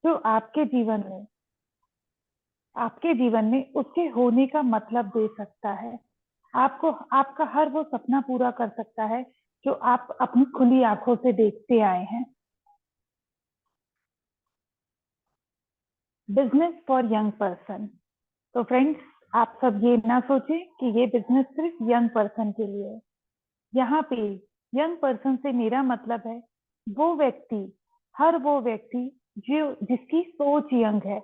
जो आपके जीवन में उसके होने का मतलब दे सकता है। आपको आपका हर वो सपना पूरा कर सकता है जो आप अपनी खुली आंखों से देखते आए हैं। Business for young person. तो फ्रेंड्स, आप सब ये ना सोचें कि ये बिजनेस सिर्फ यंग पर्सन के लिए है। यहाँ पे यंग पर्सन से मेरा मतलब है वो व्यक्ति, हर वो व्यक्ति जो जिसकी सोच यंग है,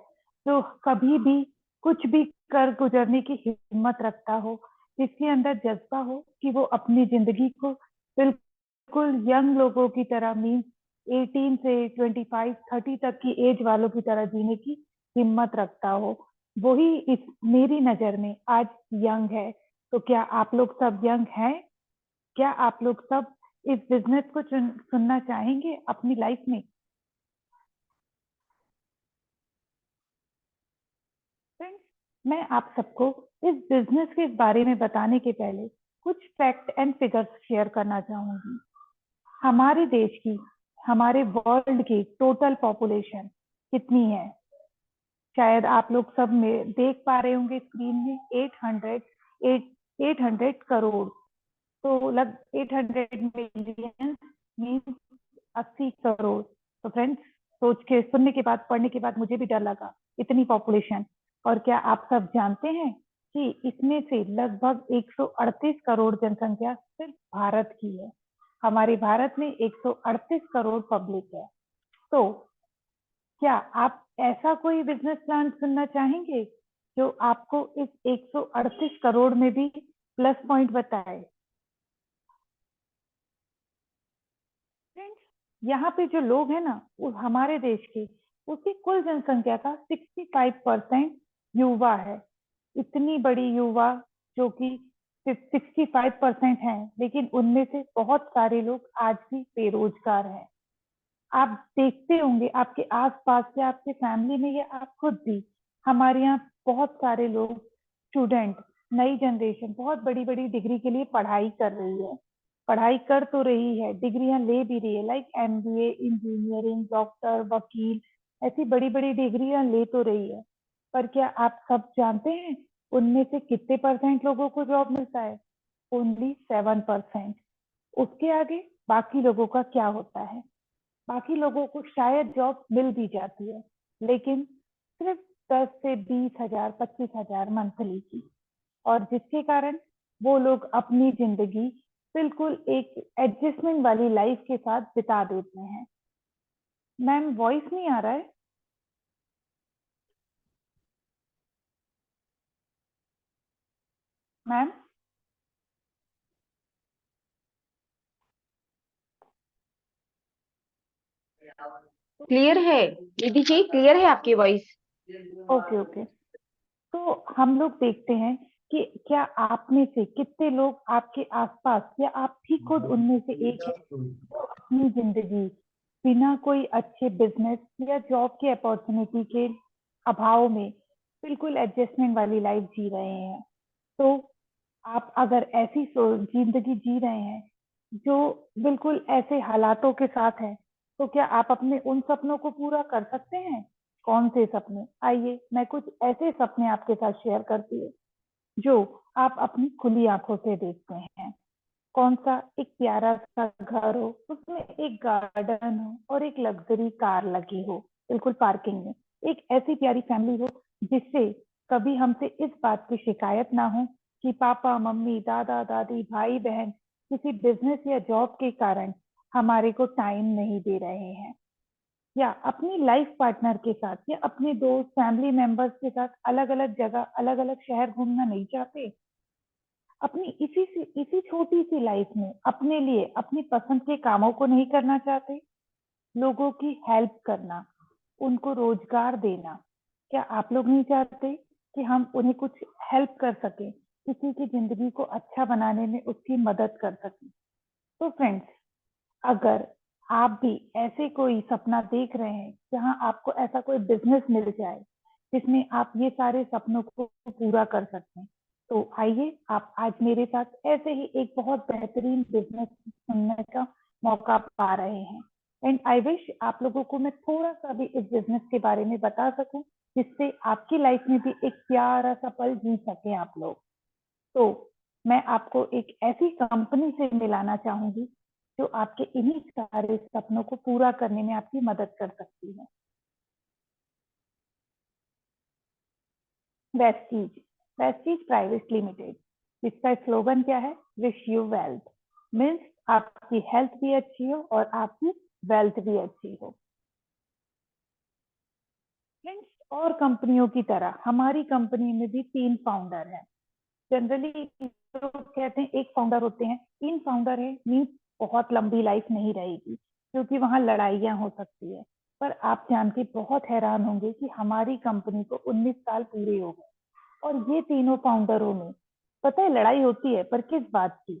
जो कभी भी कुछ भी कर गुजरने की हिम्मत रखता हो, जिसके अंदर जज्बा हो कि वो अपनी जिंदगी को बिल्कुल यंग लोगों की तरह, मीन्स 18 से 25 30 तक की एज वालों की तरह जीने की हिम्मत रखता हो, वही इस मेरी नजर में आज यंग है। तो क्या आप लोग सब यंग हैं? क्या आप लोग सब इस बिजनेस को सुनना चाहेंगे अपनी लाइफ में? फ्रेंड्स, मैं आप सबको इस बिजनेस के बारे में बताने के पहले कुछ फैक्ट एंड फिगर्स शेयर करना चाहूंगी। हमारे देश की, हमारे वर्ल्ड की टोटल पॉपुलेशन कितनी है? शायद आप लोग सब में देख पा रहे होंगे स्क्रीन में, 800 तो लग 800 मिलियन मीन्स 80 करोड़। तो फ्रेंड्स, सोच के सुनने के बाद, पढ़ने के बाद मुझे भी डर लगा, इतनी पॉपुलेशन। और क्या आप सब जानते हैं कि इसमें से लगभग 138 करोड़ जनसंख्या सिर्फ भारत की है। हमारे भारत में 138 करोड़ पब्लिक है। तो क्या आप ऐसा कोई बिजनेस प्लान सुनना चाहेंगे जो आपको इस 138 करोड़ में भी प्लस पॉइंट बताए? फ्रेंड्स, यहाँ पे जो लोग हैं ना, वो हमारे देश के, उसकी कुल जनसंख्या का 65% युवा है। इतनी बड़ी युवा, जो कि 65% है, लेकिन उनमें से बहुत सारे लोग आज भी बेरोजगार हैं। आप देखते होंगे आपके आसपास या आपके फैमिली में या आप खुद भी, हमारे यहाँ बहुत सारे लोग, स्टूडेंट, नई जनरेशन बहुत बड़ी बड़ी डिग्री के लिए पढ़ाई कर रही है। पढ़ाई कर तो रही है, डिग्रियां ले भी रही है, लाइक एमबीए, इंजीनियरिंग, डॉक्टर, वकील, ऐसी बड़ी बड़ी डिग्रियां ले तो रही है। पर क्या आप सब जानते हैं उनमें से कितने परसेंट लोगों को जॉब मिलता है? ओनली 7%। उसके आगे बाकी लोगों का क्या होता है? बाकी लोगों को शायद जॉब मिल भी जाती है, लेकिन सिर्फ 10 से 20 हजार, 25 हजार मंथली की। और जिसके कारण वो लोग अपनी जिंदगी बिल्कुल एक एडजस्टमेंट वाली लाइफ के साथ बिता देते हैं। मैम, वॉइस नहीं आ रहा है? मैम? क्लियर है दीदी जी, क्लियर है आपकी वॉइस। Okay okay. तो हम लोग देखते हैं कि क्या आप में से कितने लोग आपके आसपास या आप भी खुद उनमें से एक है जो अपनी जिंदगी बिना कोई अच्छे बिजनेस या जॉब के अपॉर्चुनिटी के अभाव में बिल्कुल एडजस्टमेंट वाली लाइफ जी रहे हैं। तो आप अगर ऐसी जिंदगी जी रहे हैं जो बिल्कुल ऐसे हालातों के साथ है, तो क्या आप अपने उन सपनों को पूरा कर सकते हैं? कौन से सपने? आइए मैं कुछ ऐसे सपने आपके साथ शेयर करती हूँ जो आप अपनी खुली आंखों से देखते हैं। कौन सा? एक प्यारा सा घर हो, उसमें एक गार्डन हो और एक लग्जरी कार लगी हो बिल्कुल पार्किंग में। एक ऐसी प्यारी फैमिली हो जिससे कभी हमसे इस बात की शिकायत ना हो कि पापा मम्मी दादा दादी भाई बहन किसी बिजनेस या जॉब के कारण हमारे को टाइम नहीं दे रहे हैं। या अपनी लाइफ पार्टनर के साथ या अपने दोस्त फैमिली मेंबर्स के साथ अलग अलग जगह, अलग अलग शहर घूमना नहीं चाहते। अपनी इसी छोटी सी लाइफ में अपने लिए अपनी पसंद के कामों को नहीं करना चाहते। लोगों की हेल्प करना, उनको रोजगार देना, क्या आप लोग नहीं चाहते कि हम उन्हें कुछ हेल्प कर सकें, किसी की जिंदगी को अच्छा बनाने में उसकी मदद कर सकें? तो फ्रेंड्स, अगर आप भी ऐसे कोई सपना देख रहे हैं जहां आपको ऐसा कोई बिजनेस मिल जाए जिसमें आप ये सारे सपनों को पूरा कर सकते हैं, तो आइए आप आज मेरे साथ ऐसे ही एक बहुत बेहतरीन बिजनेस सुनने का मौका पा रहे हैं। एंड आई विश आप लोगों को मैं थोड़ा सा भी इस बिजनेस के बारे में बता सकूं, जिससे आपकी लाइफ में भी एक प्यारा सा पल जी सके आप लोग। तो मैं आपको एक ऐसी कंपनी से मिलाना चाहूंगी जो आपके इन्हीं सारे सपनों को पूरा करने में आपकी मदद कर सकती है। वेस्टीज, वेस्टीज प्राइवेट लिमिटेड, जिसका स्लोगन क्या है, विश यू वेल्थ, मीन्स आपकी हेल्थ भी अच्छी हो और आपकी वेल्थ भी अच्छी हो। फ्रेंड्स, और कंपनियों की तरह हमारी कंपनी में भी 3 फाउंडर हैं। जनरली लोग कहते हैं एक फाउंडर होते हैं, 3 फाउंडर है मीन्स बहुत लंबी लाइफ नहीं रहेगी, क्योंकि वहां लड़ाइयां हो सकती है। पर आप जान के बहुत हैरान होंगे कि हमारी कंपनी को 19 साल पूरे हो गए और ये तीनों फाउंडरों में, पता है लड़ाई होती है पर किस बात की,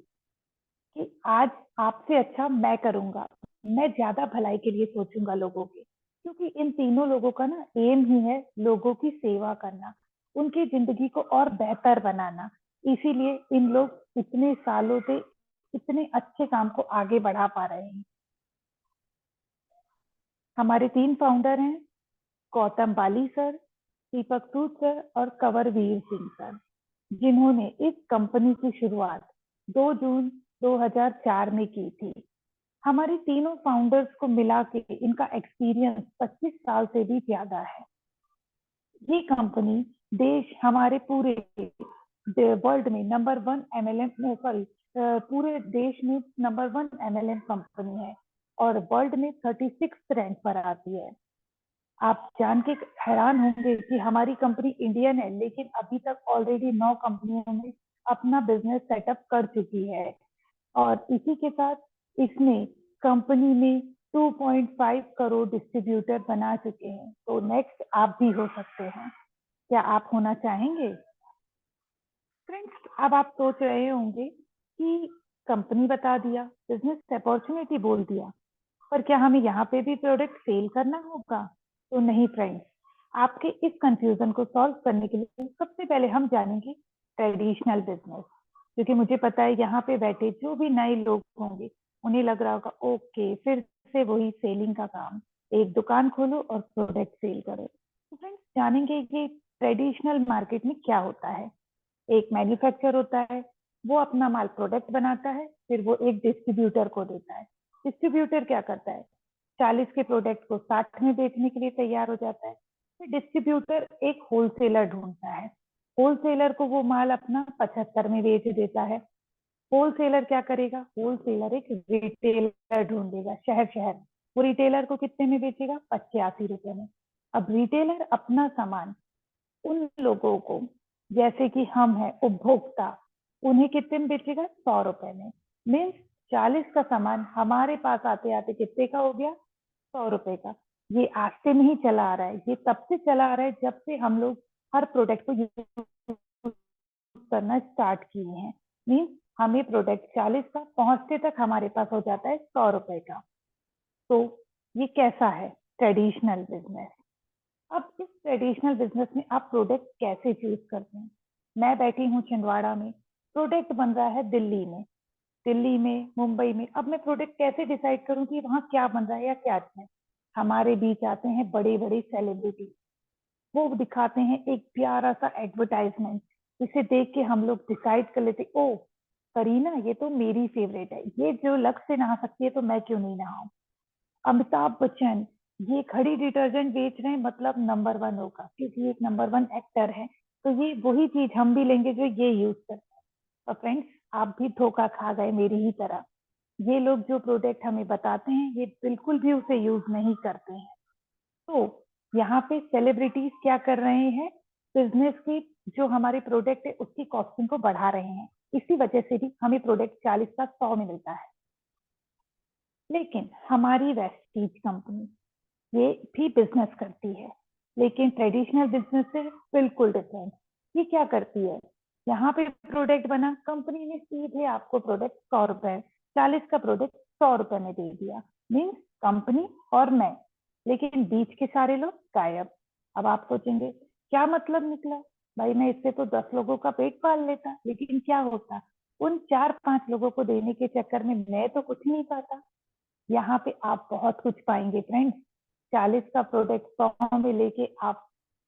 कि आज आपसे अच्छा मैं करूंगा, मैं ज्यादा भलाई के लिए सोचूंगा लोगों के, क्योंकि इन तीनों लोगों का ना एम ही है लोगों की सेवा करना, उनकी जिंदगी को और बेहतर बनाना। इसीलिए इन लोग इतने सालों से इतने अच्छे काम को आगे बढ़ा पा रहे हैं। हमारे 3 फाउंडर हैं, गौतम बाली सर, दीपक सूद सर और कंवरवीर सिंह सर, जिन्होंने इस कंपनी की शुरुआत 2 जून 2004 में की थी। हमारे तीनों फाउंडर्स को मिला के इनका एक्सपीरियंस 25 साल से भी ज्यादा है। ये कंपनी देश हमारे पूरे वर्ल्ड में नंबर 1 एमएलएम, सॉरी, पूरे देश में नंबर 1 एमएलएम कंपनी है और वर्ल्ड में 36 रैंक पर आती है। आप जान के हैरान होंगे कि हमारी कंपनी इंडियन है, लेकिन अभी तक ऑलरेडी 9 कंपनियों में अपना बिजनेस सेटअप कर चुकी है और इसी के साथ इसने कंपनी में 2.5 करोड़ डिस्ट्रीब्यूटर बना चुके हैं। तो नेक्स्ट आप भी हो सकते हैं। क्या आप होना चाहेंगे? फ्रेंड्स, अब आप सोच रहे होंगे कि कंपनी बता दिया, बिजनेस अपॉर्चुनिटी बोल दिया, पर क्या हमें यहाँ पे भी प्रोडक्ट सेल करना होगा? तो नहीं फ्रेंड्स, आपके इस कंफ्यूजन को सॉल्व करने के लिए सबसे पहले हम जानेंगे ट्रेडिशनल बिजनेस, क्योंकि मुझे पता है यहाँ पे बैठे जो भी नए लोग होंगे उन्हें लग रहा होगा ओके फिर से वही सेलिंग का काम, एक दुकान खोलो और प्रोडक्ट सेल करो। तो फ्रेंड्स, जानेंगे कि ट्रेडिशनल मार्केट में क्या होता है। एक मैन्युफैक्चर होता है, वो अपना माल प्रोडक्ट बनाता है, फिर वो एक डिस्ट्रीब्यूटर को देता है। डिस्ट्रीब्यूटर क्या करता है, 40 के प्रोडक्ट को 60 में बेचने के लिए तैयार हो जाता है। फिर डिस्ट्रीब्यूटर एक होलसेलर ढूंढता है, होलसेलर को वो माल अपना 75 में बेच देता है। होलसेलर क्या करेगा, होलसेलर एक रिटेलर ढूंढेगा शहर शहर, वो रिटेलर को कितने में बेचेगा, 85 रुपए में। अब रिटेलर अपना सामान उन लोगों को, जैसे कि हम हैं उपभोक्ता, उन्हें कितने में बेचेगा, 100 रुपए में। मीन्स 40 का सामान हमारे पास आते आते कितने का हो गया, 100 रुपए का। ये आज से नहीं चला आ रहा है, ये तब से चला आ रहा है जब से हम लोग हर प्रोडक्ट को यूज करना स्टार्ट किए हैं। मीन्स हमें प्रोडक्ट 40 का पहुंचते तक हमारे पास हो जाता है 100 रुपए का। तो ये कैसा है ट्रेडिशनल बिजनेस। अब इस ट्रेडिशनल बिजनेस में आप प्रोडक्ट कैसे चूज करते हैं। मैं बैठी हूँ छिंदवाड़ा में, प्रोडक्ट बन रहा है दिल्ली में, दिल्ली में, मुंबई में। अब मैं प्रोडक्ट कैसे डिसाइड करूं कि वहां क्या बन रहा है या क्या है। हमारे बीच आते हैं बड़े बड़े सेलिब्रिटी, वो दिखाते हैं एक प्यारा सा एडवर्टाइजमेंट, जिसे देख के हम लोग डिसाइड कर लेते, ओ करीना ये तो मेरी फेवरेट है, ये जो लक्स से नहा सकती है तो मैं क्यों नहीं नहाऊं। अमिताभ बच्चन ये खड़ी डिटर्जेंट बेच रहे हैं, मतलब नंबर 1 होगा, क्योंकि एक नंबर 1 एक्टर है, तो ये वही चीज हम भी लेंगे जो ये यूज करते हैं। और फ्रेंड्स, आप भी धोखा खा गए मेरी ही तरह। ये लोग जो प्रोडक्ट हमें बताते हैं ये बिल्कुल भी उसे यूज नहीं करते हैं। तो यहाँ पे सेलिब्रिटीज क्या कर रहे हैं, बिजनेस की जो हमारे प्रोडक्ट है उसकी कॉस्टिंग को बढ़ा रहे हैं। इसी वजह से भी हमें प्रोडक्ट 40 का 100 में मिलता है। लेकिन हमारी वेस्टीज कंपनी ये भी बिजनेस करती है, लेकिन ट्रेडिशनल बिजनेस से बिल्कुल डिफरेंट। ये क्या करती है, यहाँ पे प्रोडक्ट बना, कंपनी ने सीधे आपको प्रोडक्ट 100 रुपए, 40 का प्रोडक्ट 100 रुपए में दे दिया। मीन्स कंपनी और मैं, लेकिन बीच के सारे लोग गायब। अब आप सोचेंगे क्या मतलब निकला, भाई मैं इससे तो 10 लोगों का पेट पाल लेता, लेकिन क्या होता, उन 4-5 लोगों को देने के चक्कर में मैं तो कुछ नहीं पाता। यहाँ पे आप बहुत कुछ पाएंगे फ्रेंड्स। 40 का प्रोडक्ट 100 में लेके आप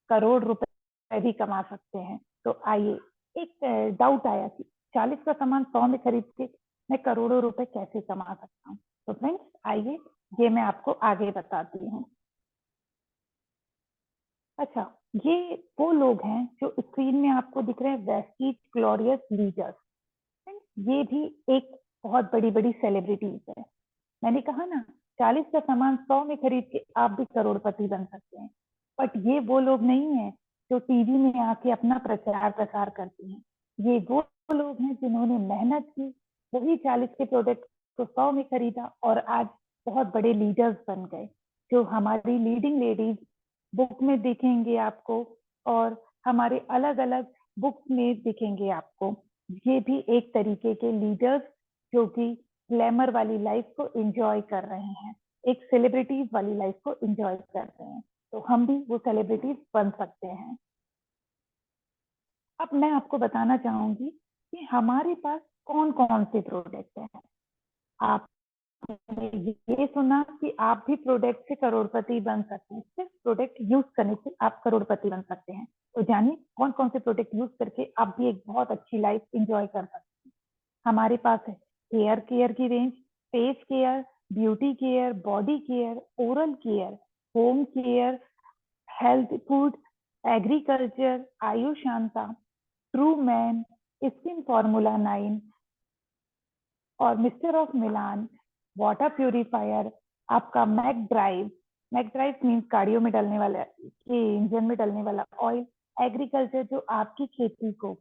करोड़ रुपए भी कमा सकते हैं। तो आइए, एक डाउट आया कि 40 का सामान 100 में खरीद के मैं करोड़ों रुपए कैसे कमा सकता हूँ। तो फ्रेंड्स आइए, ये मैं आपको आगे बताती हूँ। अच्छा, ये वो लोग हैं जो स्क्रीन में आपको दिख रहे हैं, वेस्टीज ग्लोरियस लीडर्स। ये भी एक बहुत बड़ी बड़ी सेलिब्रिटीज है। मैंने कहा ना, 40 का सामान 100 में खरीद के आप भी करोड़पति बन सकते हैं। बट ये वो लोग नहीं है जो टीवी में आके अपना प्रचार प्रसार करते हैं। ये वो लोग हैं जिन्होंने मेहनत की, वही 40 के प्रोडक्ट को 100 में खरीदा और आज बहुत बड़े लीडर्स बन गए। जो हमारी लीडिंग लेडीज बुक में दिखेंगे आपको, और हमारे अलग अलग बुक्स में दिखेंगे आपको। ये भी एक तरीके के लीडर्स जो कि ग्लैमर वाली लाइफ को एंजॉय कर रहे हैं, एक सेलिब्रिटीज वाली लाइफ को एंजॉय कर रहे हैं। तो हम भी वो सेलिब्रिटीज बन सकते हैं। अब मैं आपको बताना चाहूंगी कि हमारे पास कौन कौन से प्रोडक्ट हैं। आपने ये सुना कि आप भी प्रोडक्ट से करोड़पति बन सकते हैं, सिर्फ प्रोडक्ट यूज करने से आप करोड़पति बन सकते हैं। तो जानिए कौन कौन से प्रोडक्ट यूज करके आप भी एक बहुत अच्छी लाइफ एंजॉय कर सकते हैं। हमारे पास है हेयर केयर की range, face care, beauty care, body care, oral care, home care, health food, agriculture, Ayushanta, true man, skin formula 9 और mister of Milan, water purifier, आपका मैक ड्राइव मीन्स गाड़ियों में डलने वाला, इंजन में डलने वाला ऑयल, एग्रीकल्चर जो आपकी खेती को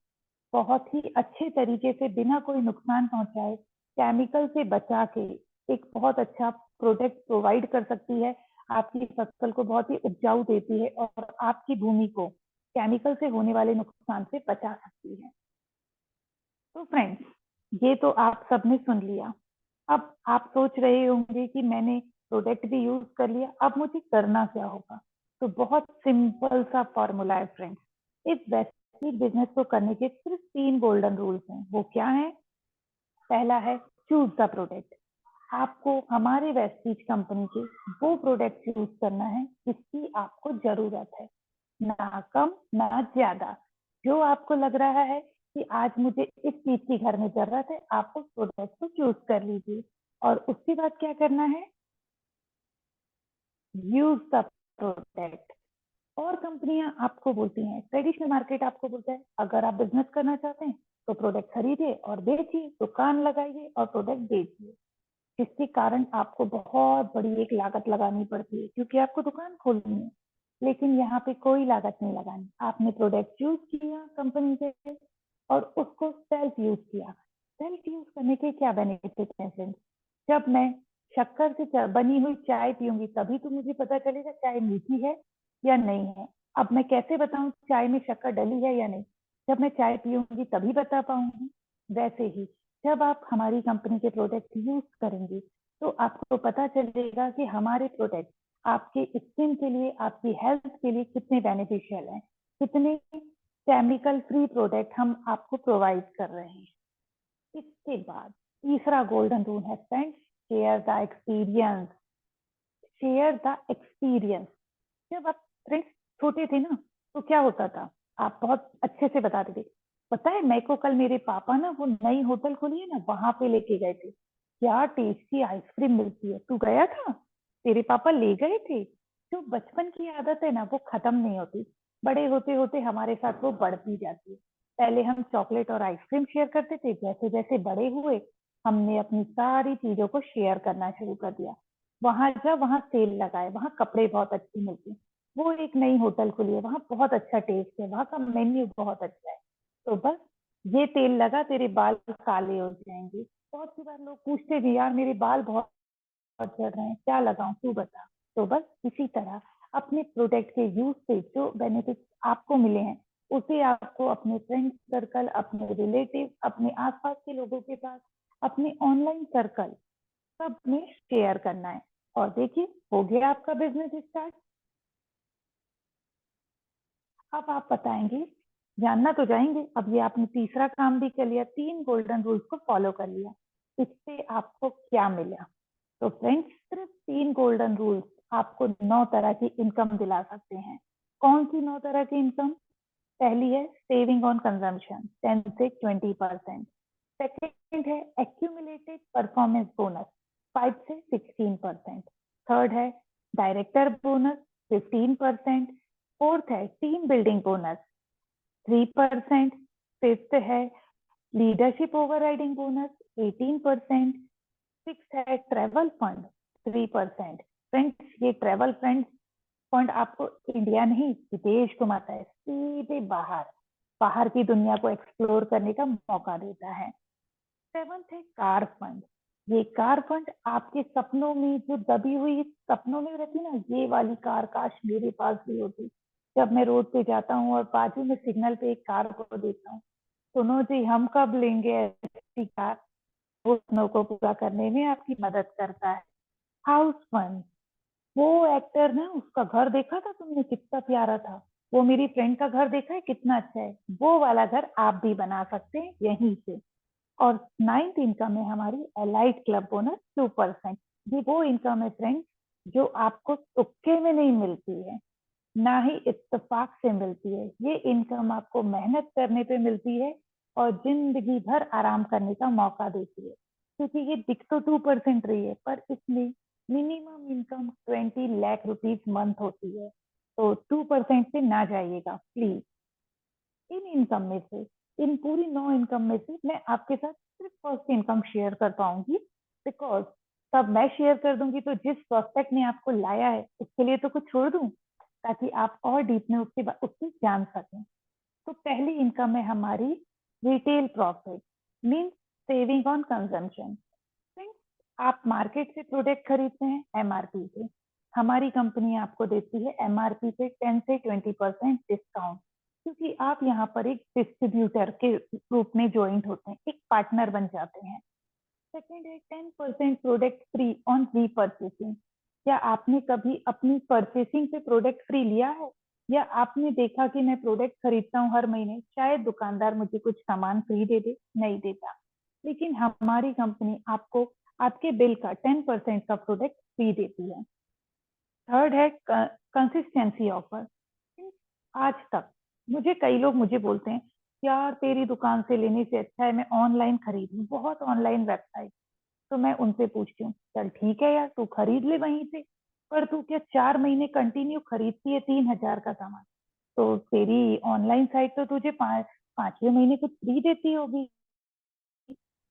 बहुत ही अच्छे तरीके से बिना कोई नुकसान पहुंचाए केमिकल से बचा के एक बहुत अच्छा प्रोडक्ट प्रोवाइड कर सकती है, आपकी फसल को बहुत ही उपजाऊ देती है और आपकी भूमि को केमिकल से होने वाले नुकसान से बचा सकती है। तो फ्रेंड्स, ये तो आप सबने सुन लिया। अब आप सोच रहे होंगे कि मैंने प्रोडक्ट भी यूज कर लिया, अब मुझे करना क्या होगा। तो बहुत सिंपल सा फॉर्मूला है फ्रेंड्स। इस वैश्विक बिजनेस को करने के सिर्फ 3 गोल्डन रूल्स हैं। वो क्या है? पहला है चूज द प्रोडक्ट। आपको हमारे वेस्टीज कंपनी के वो प्रोडक्ट यूज करना है जिसकी आपको जरूरत है, ना कम ना ज्यादा। जो आपको लग रहा है कि आज मुझे इस चीज की घर में जरूरत है, आप उस प्रोडक्ट को चूज कर लीजिए। और उसके बाद क्या करना है? Use the product. और कंपनियां आपको बोलती हैं, ट्रेडिशनल मार्केट आपको बोलता है अगर आप बिजनेस करना चाहते हैं तो प्रोडक्ट खरीदिए और बेचिए, दुकान लगाइए और प्रोडक्ट बेचिए। जिसके कारण आपको बहुत बड़ी एक लागत लगानी पड़ती है क्योंकि आपको दुकान खोलनी है। लेकिन यहाँ पे कोई लागत नहीं लगानी, आपने प्रोडक्ट यूज किया कंपनी से और उसको सेल्फ यूज किया। सेल्फ यूज करने के क्या बेनिफिट हैं फ्रेंड्स? जब मैं शक्कर से बनी हुई चाय पीऊंगी तभी तो मुझे पता चलेगा चाय मीठी है या नहीं है। अब मैं कैसे बताऊं चाय में शक्कर डली है या नहीं? जब मैं चाय पीऊंगी तभी बता पाऊंगी। वैसे ही जब आप हमारी कंपनी के प्रोडक्ट यूज करेंगे तो आपको पता चलेगा कि हमारे प्रोडक्ट आपके स्किन के लिए, आपकी हेल्थ के लिए कितने बेनिफिशियल हैं, कितने केमिकल फ्री प्रोडक्ट हम आपको प्रोवाइड कर रहे हैं। इसके बाद तीसरा गोल्डन रूल है friends, share the experience. Share the experience. जब आप फ्रेंड्स छोटे थे ना तो क्या होता था, आप बहुत अच्छे से बताते थे। पता है मेरे को कल मेरे पापा ना वो नई होटल खोली है ना, वहां पे लेके गए थे। क्या टेस्टी आइसक्रीम मिलती है, तू गया था? तेरे पापा ले गए थे। जो बचपन की आदत है ना वो खत्म नहीं होती, बड़े होते होते हमारे साथ वो बढ़ती जाती है। पहले हम चॉकलेट और आइसक्रीम शेयर करते थे, जैसे जैसे बड़े हुए हमने अपनी सारी चीजों को शेयर करना शुरू कर दिया। वहां जब वहां सेल लगाए, वहां कपड़े बहुत अच्छे मिलते हैं, वो एक नई होटल खुली है, वहां बहुत अच्छा टेस्ट है, वहां का मेन्यू बहुत अच्छा है। तो बस ये तेल लगा तेरे बाल काले हो जाएंगे। बहुत सी बार लोग पूछते भी यार मेरे बाल बहुत झड़ रहे हैं, क्या लगाऊं तू बता। तो बस इसी तरह अपने प्रोडक्ट के यूज से जो बेनिफिट आपको मिले हैं उसे आपको अपने फ्रेंड सर्कल, अपने रिलेटिव, अपने आसपास के लोगों के पास, अपने ऑनलाइन सर्कल सब में शेयर करना है। और देखिए हो गया आपका बिजनेस स्टार्ट। अब आप बताएंगे, जानना तो जाएंगे, अब ये आपने तीसरा काम भी कर लिया, 3 गोल्डन रूल्स को फॉलो कर लिया, इससे आपको क्या मिला? तो फ्रेंड्स सिर्फ 3 गोल्डन रूल्स आपको 9 तरह की इनकम दिला सकते हैं। कौन सी 9 तरह की इनकम? पहली है सेविंग ऑन कंजम्पशन 10 से 20%। सेकेंड है एक्यूमुलेटेड परफॉर्मेंस बोनस 5 से 16%। थर्ड है डायरेक्टर बोनस 15%। फोर्थ है टीम बिल्डिंग बोनस 3%। फिफ्थ है लीडरशिप ओवरराइडिंग बोनस 18%। सिक्स है ट्रेवल फंड 3%। फ्रेंड्स ये ट्रेवल फंड आपको इंडिया नहीं विदेश घुमाता है, सीधे बाहर बाहर की दुनिया को एक्सप्लोर करने का मौका देता है। सेवंथ है कार फंड। ये कार फंड आपके सपनों में जो दबी हुई सपनों में रहती ना, ये वाली कार काश मेरे पास भी होती। जब मैं रोड पे जाता हूँ और बाजू में सिग्नल पे एक कार को देखता हूँ, सुनो जी हम कब लेंगे ऐसी कार, वो सपनों को पूरा करने में आपकी मदद करता है। हाउस फंड, वो एक्टर ना उसका घर देखा था तुमने कितना प्यारा था, वो मेरी फ्रेंड का घर देखा है कितना अच्छा है, वो वाला घर आप भी बना सकते हैं यहीं से। और नाइन्थ इनकम है हमारी एलाइट क्लब बोनस 2%। ये वो इनकम है फ्रेंड्स जो आपको तुक्के में नहीं मिलती है, ना ही इत्तेफाक से मिलती है। ये इनकम आपको मेहनत करने पे मिलती है और जिंदगी भर आराम करने का मौका देती है। क्योंकि ये दिख तो 2% रही है पर इसमें minimum income 20 lakh rupees month होती है, तो 2% से ना जाइएगा प्लीज। इन इनकम में से, इन पूरी 9 इनकम में से मैं आपके साथ सिर्फ फर्स्ट इनकम शेयर कर पाऊंगी, बिकॉज तब मैं शेयर कर दूंगी तो जिस प्रोस्पेक्ट ने आपको लाया है उसके लिए तो कुछ छोड़ दूं, ताकि आप और डीप में उसकी जान सकें। तो पहली इनकम है हमारी retail profit, mean saving on consumption. आप मार्केट से प्रोडक्ट खरीदते हैं एमआरपी पे, हमारी कंपनी आपको देती है एमआरपी पे 10 से 20% डिस्काउंट, क्योंकि आप यहाँ पर एक डिस्ट्रीब्यूटर के रूप में ज्वाइंट होते हैं, एक पार्टनर बन जाते हैं। सेकेंड है 10% प्रोडक्ट फ्री ऑन री परचेसिंग। क्या आपने कभी अपनी परचेसिंग पे प्रोडक्ट फ्री लिया है? या आपने देखा कि मैं प्रोडक्ट खरीदता हूँ हर महीने, शायद दुकानदार मुझे कुछ सामान फ्री दे दे, नहीं देता, लेकिन हमारी कंपनी आपको आपके बिल का 10% का प्रोडक्ट फ्री देती है। थर्ड है कंसिस्टेंसी ऑफर। आज तक कई लोग मुझे बोलते हैं यार तेरी दुकान से लेने से अच्छा है मैं ऑनलाइन खरीद लूं, बहुत ऑनलाइन वेबसाइट। तो मैं उनसे पूछती हूँ चल ठीक है यार तू खरीद ले वहीं से, पर तू क्या 4 महीने कंटिन्यू खरीदती है 3,000 का सामान, तो तेरी ऑनलाइन साइट तो तुझे 5वें महीने कुछ फ्री देती होगी।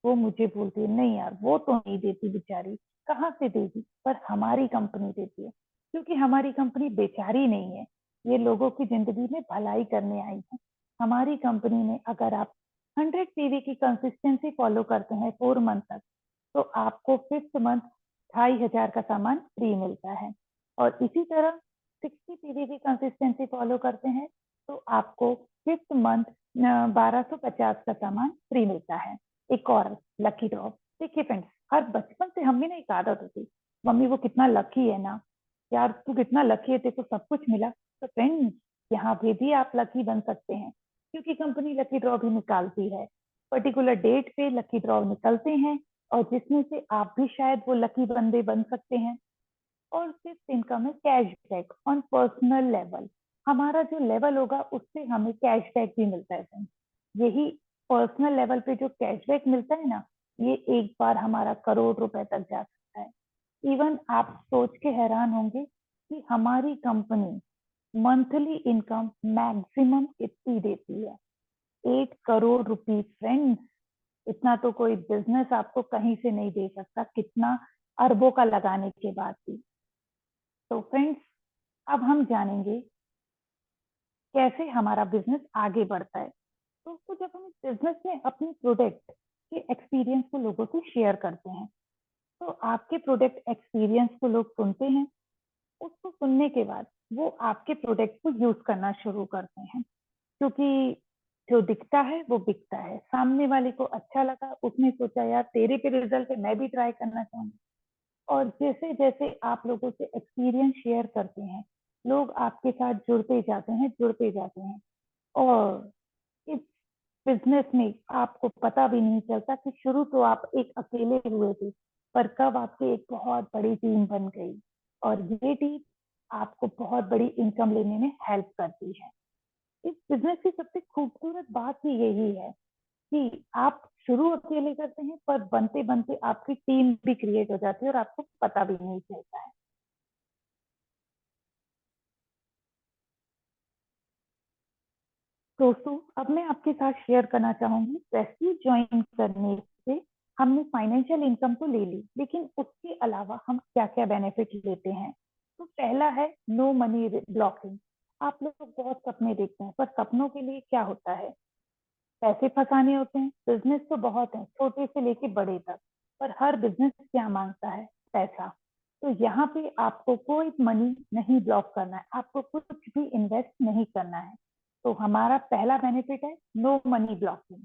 वो मुझे बोलती है नहीं यार वो तो नहीं देती बेचारी, कहाँ से देगी, पर हमारी कंपनी देती है, क्योंकि हमारी कंपनी बेचारी नहीं है, ये लोगों की जिंदगी में भलाई करने आई है। हमारी कंपनी में अगर आप 100 पीवी की कंसिस्टेंसी फॉलो करते हैं 4 मंथ तक, तो आपको 5th मंथ 2,500 का सामान फ्री मिलता है। और इसी तरह 60 पीवी की कंसिस्टेंसी फॉलो करते हैं तो आपको 5th मंथ 1,250 का सामान फ्री मिलता है। एक और लकी ड्रॉ, देखिए फ्रेंड्स हर बचपन से हमें ना एक आदत होती, मम्मी वो कितना लकी है ना, यार तू कितना लकी है तेरे को सब कुछ मिला। तो फ्रेंड्स यहाँ पे भी आप लकी बन सकते हैं, क्योंकि कंपनी लकी ड्रॉ भी निकालती है, पर्टिकुलर डेट पे लकी ड्रॉ निकलते हैं और जिसमें से आप भी शायद वो लकी बंदे बन सकते हैं। और फिफ्थ इनकम है कैशबैक ऑन पर्सनल लेवल। हमारा जो लेवल होगा उससे हमें कैशबैक भी मिलता है फ्रेंड्स। यही पर्सनल लेवल पे जो कैशबैक मिलता है ना, ये एक बार हमारा करोड़ रुपए तक जा सकता है। इवन आप सोच के हैरान होंगे कि हमारी कंपनी मंथली इनकम मैक्सिमम कितनी देती है, 8 करोड़ रुपीज फ्रेंड्स। इतना तो कोई बिजनेस आपको कहीं से नहीं दे सकता, कितना अरबों का लगाने के बाद भी। तो फ्रेंड्स अब हम जानेंगे कैसे हमारा बिजनेस आगे बढ़ता है। तो जब हम बिजनेस में अपनी प्रोडक्ट के एक्सपीरियंस को लोगों से शेयर करते हैं, तो आपके प्रोडक्ट एक्सपीरियंस को लोग सुनते हैं, उसको सुनने के बाद वो आपके प्रोडक्ट को यूज करना शुरू करते हैं, क्योंकि जो दिखता है वो बिकता है। सामने वाले को अच्छा लगा, उसने सोचा यार तेरे पे रिजल्ट है मैं भी ट्राई करना चाहूंगा। और जैसे जैसे आप लोगों से एक्सपीरियंस शेयर करते हैं, लोग आपके साथ जुड़ते जाते हैं। और इस बिजनेस में आपको पता भी नहीं चलता कि शुरू तो आप एक अकेले हुए थे, पर कब आपकी एक बहुत बड़ी टीम बन गई और ये टीम आपको बहुत बड़ी इनकम लेने में हेल्प करती है। इस बिजनेस की सबसे खूबसूरत बात ही यही है कि आप शुरू अकेले करते हैं, पर बनते बनते आपकी टीम भी क्रिएट हो जाती है और आपको पता भी नहीं चलता है। दोस्तों, अब मैं आपके साथ शेयर करना चाहूंगी वेस्टीज ज्वाइन करने से हमने फाइनेंशियल इनकम तो ले ली, लेकिन उसके अलावा हम क्या क्या बेनिफिट लेते हैं। तो पहला है नो मनी ब्लॉकिंग। आप लोग बहुत सपने देखते हैं, पर सपनों के लिए क्या होता है, पैसे फंसाने होते हैं। बिजनेस तो बहुत है, छोटे से लेके बड़े तक, पर हर बिजनेस क्या मांगता है, पैसा। तो यहाँ पे आपको कोई मनी नहीं ब्लॉक करना है, आपको कुछ भी इन्वेस्ट नहीं करना है। तो हमारा पहला बेनिफिट है नो मनी ब्लॉकिंग।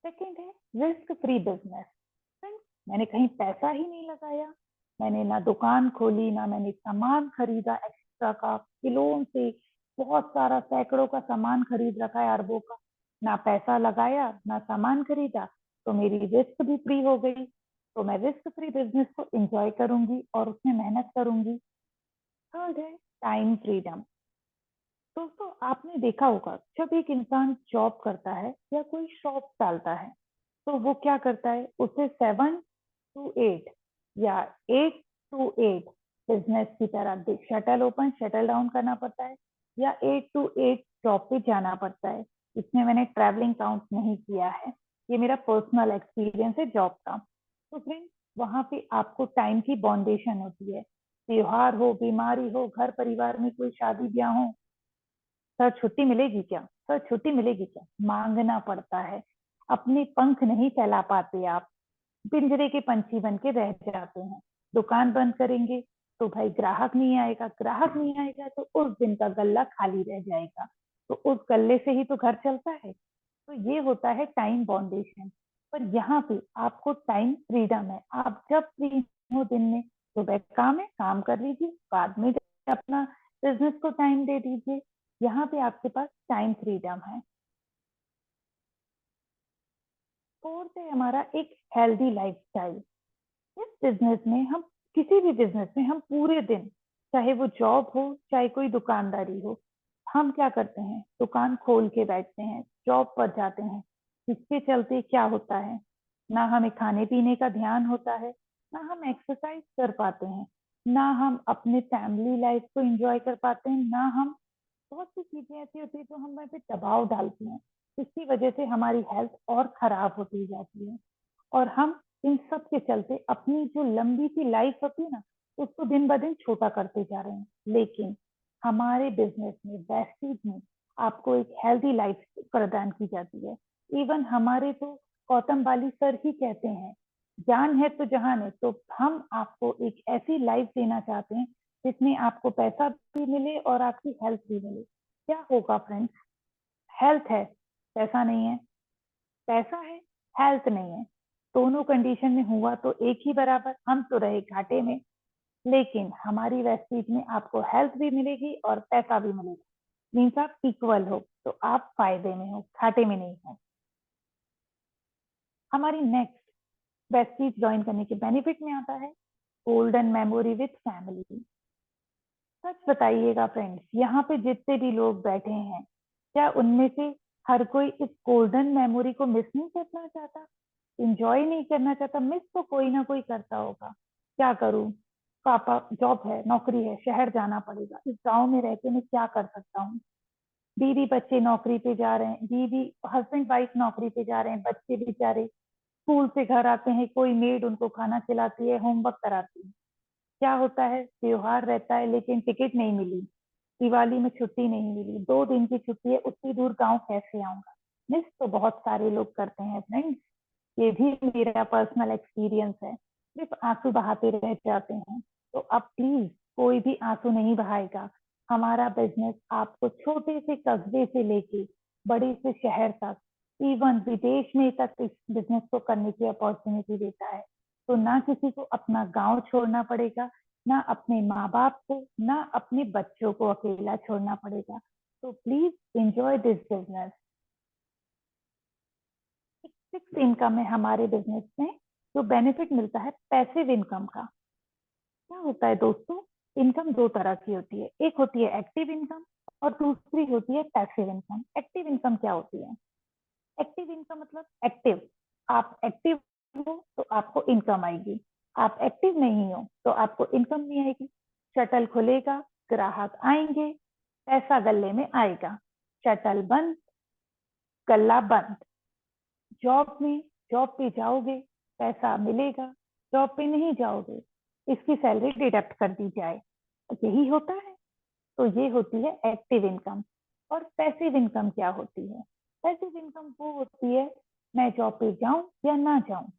सेकेंड है रिस्क फ्री बिजनेस। मैंने कहीं पैसा ही नहीं लगाया, मैंने ना दुकान खोली, ना मैंने सामान खरीदा एक्स्ट्रा का, किलों से बहुत सारा सैकड़ों का सामान खरीद रखा है, अरबों का, ना पैसा लगाया ना सामान खरीदा, तो मेरी रिस्क भी फ्री हो गई। तो मैं रिस्क फ्री बिजनेस को एंजॉय करूंगी और उसमें मेहनत करूंगी। थर्ड है टाइम फ्रीडम। दोस्तों, आपने देखा होगा जब एक इंसान जॉब करता है या कोई शॉप डालता है, तो वो क्या करता है, उसे 7 to 8 या 8 to 8 बिजनेस की तरह शटल ओपन शटल डाउन करना पड़ता है, या 8 to 8 जॉब पे जाना पड़ता है। इसमें मैंने ट्रैवलिंग काउंट नहीं किया है, ये मेरा पर्सनल एक्सपीरियंस है जॉब का। तो फ्रेंड्स, वहां पे आपको टाइम की बाउंडेशन होती है। त्योहार हो, बीमारी हो, घर परिवार में कोई शादी ब्याह हो, सर छुट्टी मिलेगी क्या, सर छुट्टी मिलेगी क्या, मांगना पड़ता है। अपने पंख नहीं फैला पाते आप, पिंजरे के पंछी बन के रह जाते हैं। दुकान बंद करेंगे तो भाई ग्राहक नहीं आएगा, ग्राहक नहीं आएगा तो उस दिन का गल्ला खाली रह जाएगा, तो उस गल्ले से ही तो घर चलता है। तो ये होता है टाइम बाउंडेशन। पर यहाँ पे आपको टाइम फ्रीडम है, आप जब फ्री हो दिन में, सुबह काम है काम कर लीजिए, बाद में अपना बिजनेस को टाइम दे दीजिए। यहाँ पे आपके पास टाइम फ्रीडम है। फोर्थ है हमारा एक हेल्दी लाइफस्टाइल। इस बिजनेस में हम, किसी भी बिजनेस में हम पूरे दिन, चाहे वो जॉब हो चाहे कोई दुकानदारी हो, हम क्या करते हैं, दुकान खोल के बैठते हैं, जॉब पर जाते हैं। इसके चलते क्या होता है, ना हमें खाने पीने का ध्यान होता है, ना हम एक्सरसाइज कर पाते हैं, ना हम अपने फैमिली लाइफ को एंजॉय कर पाते हैं, ना हम, बहुत सी चीजें ऐसी होती है जो हमें पे दबाव डालती हैं। इसकी वजह से हमारी हेल्थ और खराब होती जाती है, और हम इन सब के चलते अपनी जो लंबी सी लाइफ होती है ना, उसको दिन ब दिन छोटा करते जा रहे हैं। लेकिन हमारे बिजनेस में, वेस्टीज में, आपको एक हेल्दी लाइफ प्रदान की जाती है। इवन हमारे तो गौतम बाली सर ही कहते हैं, जान है तो जहान है। तो हम आपको एक ऐसी लाइफ देना चाहते हैं जिसमें आपको पैसा भी मिले और आपकी हेल्थ भी मिले। क्या होगा फ्रेंड्स, हेल्थ है, पैसा नहीं है, पैसा है, हेल्थ नहीं है, दोनों कंडीशन में हुआ तो एक ही बराबर, हम तो रहे घाटे में। लेकिन हमारी वेस्टीज में आपको हेल्थ भी मिलेगी और पैसा भी मिलेगा, मीन्स आप इक्वल हो, तो आप फायदे में हो, घाटे में नहीं हो। हमारी नेक्स्ट वेस्टीज ज्वाइन करने के बेनिफिट में आता है गोल्डन मेमोरी विथ फैमिली। सच बताइएगा फ्रेंड्स, यहाँ पे जितने भी लोग बैठे हैं, क्या उनमें से हर कोई इस गोल्डन मेमोरी को मिस नहीं करना चाहता, इंजॉय नहीं करना चाहता? मिस तो कोई ना कोई करता होगा। क्या करूं, पापा जॉब है, नौकरी है, शहर जाना पड़ेगा, इस गांव में रह के मैं क्या कर सकता हूँ, बीवी बच्चे नौकरी पे जा रहे हैं, बीवी हस्बैंड वाइफ नौकरी पे जा रहे हैं, बच्चे बेचारे स्कूल से घर आते हैं, कोई मेड उनको खाना खिलाती है, होमवर्क कराती है। क्या होता है, त्योहार रहता है लेकिन टिकट नहीं मिली, दिवाली में छुट्टी नहीं मिली, 2 दिन की छुट्टी है, उतनी दूर गांव कैसे आऊंगा। मिस तो बहुत सारे लोग करते हैं फ्रेंड्स, ये भी मेरा पर्सनल एक्सपीरियंस है, सिर्फ आंसू बहाते रह जाते हैं। तो अब प्लीज कोई भी आंसू नहीं बहाएगा। हमारा बिजनेस आपको छोटे से कस्बे से लेके बड़े से शहर तक, इवन विदेश में तक इस बिजनेस को करने की अपॉर्चुनिटी देता है। तो ना किसी को अपना गांव छोड़ना पड़ेगा, ना अपने माँ बाप को, ना अपने बच्चों को अकेला छोड़ना पड़ेगा। तो please enjoy this business. Fix income है हमारे बिजनेस में, जो बेनिफिट मिलता है पैसिव इनकम का। क्या होता है दोस्तों, इनकम दो तरह की होती है, एक होती है एक्टिव इनकम और दूसरी होती है पैसिव इनकम। एक्टिव इनकम क्या होती है? एक्टिव इनकम मतलब एक्टिव, आप एक्टिव हो तो आपको इनकम आएगी, आप एक्टिव नहीं हो तो आपको इनकम नहीं आएगी। शटल खुलेगा, ग्राहक आएंगे, पैसा गल्ले में आएगा। शटल बंद, गल्ला बंद। जॉब पे जाओगे, पैसा मिलेगा, जॉब पे नहीं जाओगे, इसकी सैलरी डिडक्ट कर दी जाए, यही होता है। तो ये होती है एक्टिव इनकम। और पैसिव इनकम क्या होती है? पैसिव इनकम वो होती है, मैं जॉब पे जाऊं या ना जाऊं,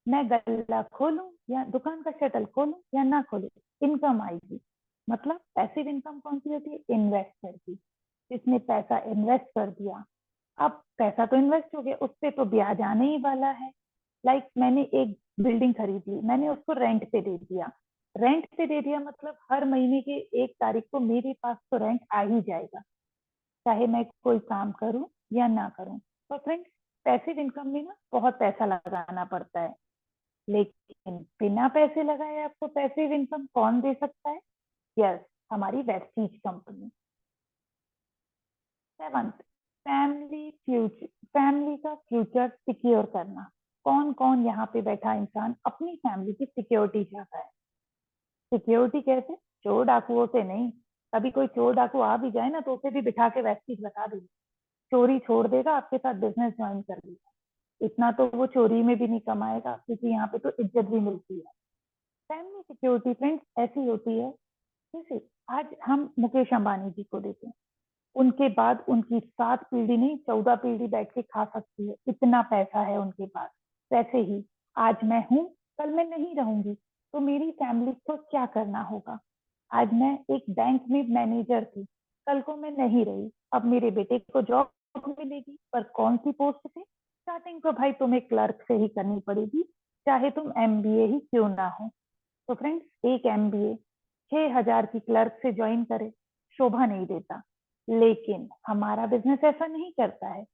मैं गल्ला खोलूं या दुकान का शटल खोलूं या ना खोलूं, इनकम आएगी। मतलब पैसिव इनकम कौन सी होती है? इन्वेस्टर की, जिसने पैसा इन्वेस्ट कर दिया। अब पैसा तो इन्वेस्ट हो गया, उस पर तो ब्याज आने ही वाला है। मैंने एक बिल्डिंग खरीद ली, मैंने उसको रेंट पे दे दिया। रेंट पे दे दिया मतलब हर महीने की 1 तारीख को मेरे पास तो रेंट आ ही जाएगा, चाहे मैं कोई काम करूं या ना करूं। तो फ्रेंड्स, पैसिव इनकम में ना बहुत पैसा लगाना पड़ता है, लेकिन बिना पैसे लगाए आपको पैसिव इनकम कौन दे सकता है? यस, हमारी वेस्टीज कंपनी। 7, फैमिली का फ्यूचर सिक्योर करना। कौन कौन यहाँ पे बैठा इंसान अपनी फैमिली की सिक्योरिटी चाहता है? सिक्योरिटी कैसे? चोर डाकुओं से नहीं। कभी कोई चोर डाकू आ भी जाए ना तो उसे भी बिठा के वेस्टीज बता देगी, चोरी छोड़ देगा, आपके साथ बिजनेस ज्वाइन कर लेगा। इतना तो वो चोरी में भी नहीं कमाएगा, क्योंकि यहाँ पे तो इज्जत भी मिलती है। फैमिली सिक्योरिटी फ्रेंड्स ऐसी होती है, जैसे आज हम मुकेश अंबानी जी को देखें, उनके बाद उनकी 7 पीढ़ी नहीं 14 पीढ़ी बैठ के खा सकती है, इतना पैसा है उनके पास। वैसे ही आज मैं हूं, कल मैं नहीं रहूंगी, तो मेरी फैमिली को क्या करना होगा? आज मैं एक बैंक में मैनेजर थी, कल को मैं नहीं रही, अब मेरे बेटे को जॉब मिलेगी, पर कौन सी पोस्ट पे? स्टार्टिंग तो भाई तुम्हें क्लर्क से ही करनी पड़ेगी, चाहे तुम एमबीए ही क्यों ना हो। तो फ्रेंड्स, एक एमबीए 6,000 की क्लर्क से ज्वाइन करे, शोभा नहीं देता। लेकिन हमारा बिजनेस ऐसा नहीं करता है।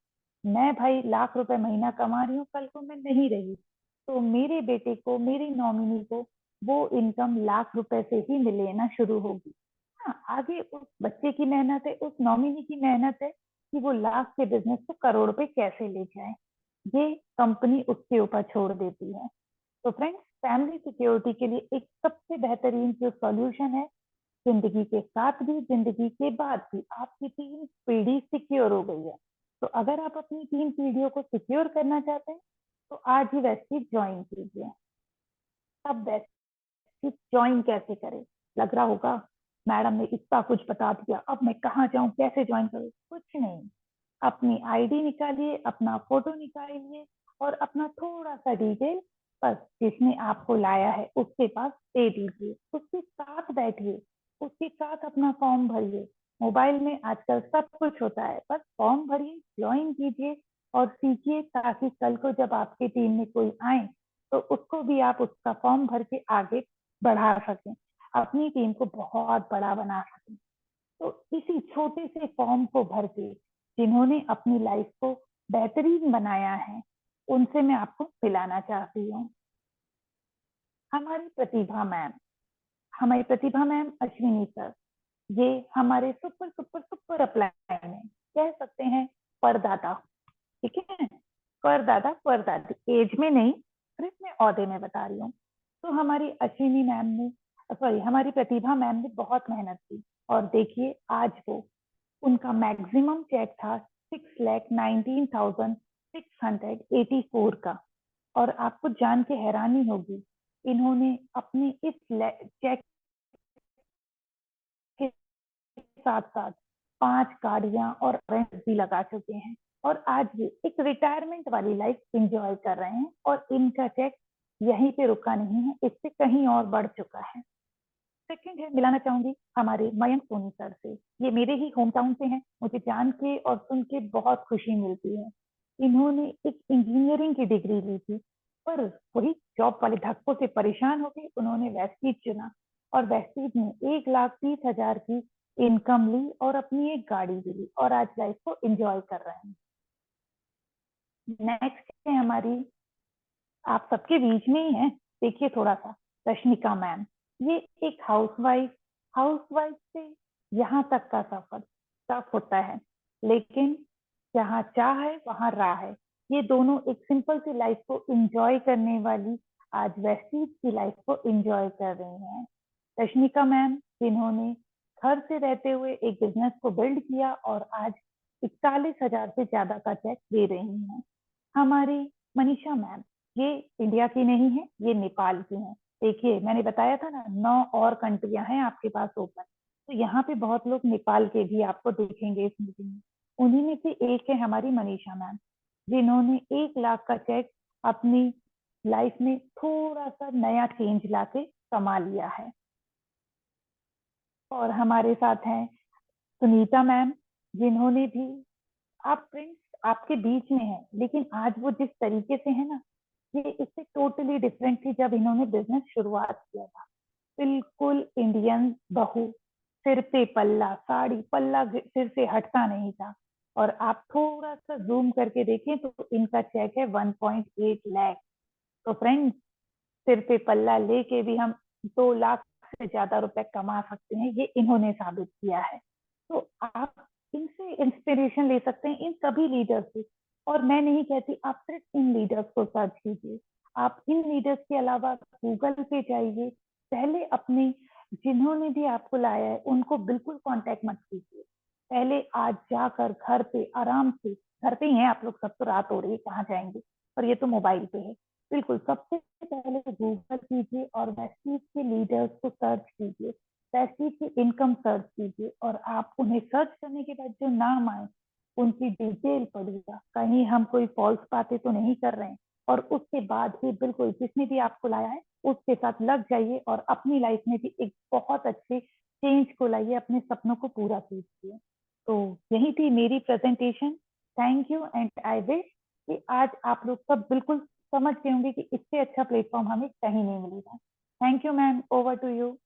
मैं भाई लाख रुपए महीना कमा रही हूँ, कल को मैं नहीं रही, तो मेरे बेटे को, मेरी नॉमिनी को वो इनकम लाख रुपए से ही मिलना शुरू होगी। हाँ, आगे उस बच्चे की मेहनत है, उस नॉमिनी की मेहनत है कि वो लाख के बिजनेस को करोड़ पे कैसे ले जाए, ये कंपनी उसके ऊपर छोड़ देती है। तो फ्रेंड्स, फैमिली सिक्योरिटी के लिए एक सबसे बेहतरीन जो सॉल्यूशन है, जिंदगी के साथ भी जिंदगी के बाद भी आपकी 3 पीढ़ी सिक्योर हो गई है। तो अगर आप अपनी 3 पीढ़ियों को सिक्योर करना चाहते हैं तो आज ही वेस्टीज ज्वाइन कीजिए। अब वेस्टीज ज्वाइन कैसे करें? लग रहा होगा मैडम ने इतना कुछ बता दिया, अब मैं कहाँ जाऊं, कैसे ज्वाइन करूं? कुछ नहीं, अपनी आईडी निकालिए, अपना फोटो निकालिए और अपना थोड़ा सा डिटेल बस जिसने आपको लाया है उसके पास दे दीजिए, उसके साथ बैठिए, उसके साथ अपना फॉर्म भरिए। मोबाइल में आजकल सब कुछ होता है, बस फॉर्म भरिए, ज्वाइन कीजिए और सीखिए, ताकि कल को जब आपकी टीम में कोई आए तो उसको भी आप उसका फॉर्म भर के आगे बढ़ा सकें, अपनी टीम को बहुत बड़ा बना सकें। तो इसी छोटे से फॉर्म को भर के जिन्होंने अपनी लाइफ को बेहतरीन बनाया है, उनसे मैं आपको मिलाना चाहती हूँ। हमारी प्रतिभा मैम, हमारी प्रतिभा मैम, अश्विनी सर, ये हमारे सुपर सुपर सुपर अपलाइन है, कह सकते हैं परदादा। ठीक है, परदादा परदादी, एज में नहीं, सिर्फ मैं ओहदे में बता रही हूँ। तो हमारी अश्विनी मैम ने, सॉरी, हमारी प्रतिभा मैम ने बहुत मेहनत की, और देखिए आज वो, उनका मैक्सिमम चेक था 6,19,684 का। और आपको जान के हैरानी होगी, इन्होंने अपने इस चेक के साथ साथ 5 गाड़ियां और रेंट भी लगा चुके हैं, और आज ये एक रिटायरमेंट वाली लाइफ एंजॉय कर रहे हैं, और इनका चेक यहीं पे रुका नहीं है, इससे कहीं और बढ़ चुका है। सेकंड है, मिलाना चाहूंगी हमारे मयंक सोनी सर से। ये मेरे ही होम टाउन से हैं, मुझे जान के और सुन के बहुत खुशी मिलती है। इन्होंने एक इंजीनियरिंग की डिग्री ली थी, पर वही जॉब वाले धक्कों से परेशान होकर उन्होंने वेस्टीज चुना, और वेस्टीज में 1,30,000 की इनकम ली और अपनी एक गाड़ी भी ली, और आज लाइफ को एंजॉय कर रहे हैं। नेक्स्ट है हमारी आप सबके बीच में ही हैं। देखिए थोड़ा सा, रश्मिका मैम, ये एक हाउसवाइफ से यहाँ तक का सफर टफ होता है, लेकिन जहाँ चाह है वहाँ राह है। ये दोनों एक सिंपल सी लाइफ को एंजॉय करने वाली आज वेस्टीज की लाइफ को एंजॉय कर रही हैं। रश्मिका मैम जिन्होंने घर से रहते हुए एक बिजनेस को बिल्ड किया और आज 41,000 से ज्यादा का चेक दे रही हैं। हमारी मनीषा मैम, ये इंडिया की नहीं है, ये नेपाल की हैं। देखिए मैंने बताया था ना, 9 और कंट्रियां हैं आपके पास ओपन, तो यहाँ पे बहुत लोग नेपाल के भी आपको दिखेंगे इस मीटिंग में। उन्हीं में से एक है हमारी मनीषा मैम, जिन्होंने 1 लाख का चेक अपनी लाइफ में थोड़ा सा नया चेंज लाके कमा लिया है। और हमारे साथ हैं सुनीता मैम, जिन्होंने भी, आप फ्रेंड्स आपके बीच में है, लेकिन आज वो जिस तरीके से है ना, ये इससे टोटली डिफरेंट थी जब इन्होंने बिजनेस शुरुआत किया था। बिल्कुल इंडियन बहू, सिर पे पल्ला, साड़ी पल्ला सिर से हटता नहीं था। और आप थोड़ा सा जूम करके देखें तो इनका चेक है 1.8 लाख। तो फ्रेंड्स, सिर पे पल्ला लेके भी हम 2 लाख से ज्यादा रुपए कमा सकते हैं, ये इन्होंने साबित किया है। तो आप इनसे इंस्पिरेशन ले सकते हैं, इन सभी लीडर्स से। और मैं नहीं कहती आप सिर्फ इन लीडर्स को सर्च कीजिए, आप इन लीडर्स के अलावा गूगल पे जाइए, पहले अपने जिन्होंने भी आपको लाया है उनको बिल्कुल कांटेक्ट मत कीजिए। पहले आज जाकर घर पे आराम से, घर पे ही हैं आप लोग सब, तो रात हो रही है कहाँ जाएंगे, और ये तो मोबाइल पे है। बिल्कुल सबसे पहले गूगल कीजिए और वेस्टीज के लीडर्स को सर्च कीजिए, वेस्टीज की इनकम सर्च कीजिए, और आप उन्हें सर्च करने के बाद जो नाम आए उनकी डिटेल पढ़िएगा, कहीं हम कोई फॉल्स बातें तो नहीं कर रहे हैं। और उसके बाद ही बिल्कुल जिसने भी आपको लाया है उसके साथ लग जाइए और अपनी लाइफ में भी एक बहुत अच्छे चेंज को लाइए, अपने सपनों को पूरा कीजिए। तो यही थी मेरी presentation. Thank you, and I wish कि आज आप लोग सब बिल्कुल समझ गए होंगे कि इससे अच्छा प्लेटफॉर्म हमें कहीं नहीं मिलेगा। Thank you ma'am, over to you.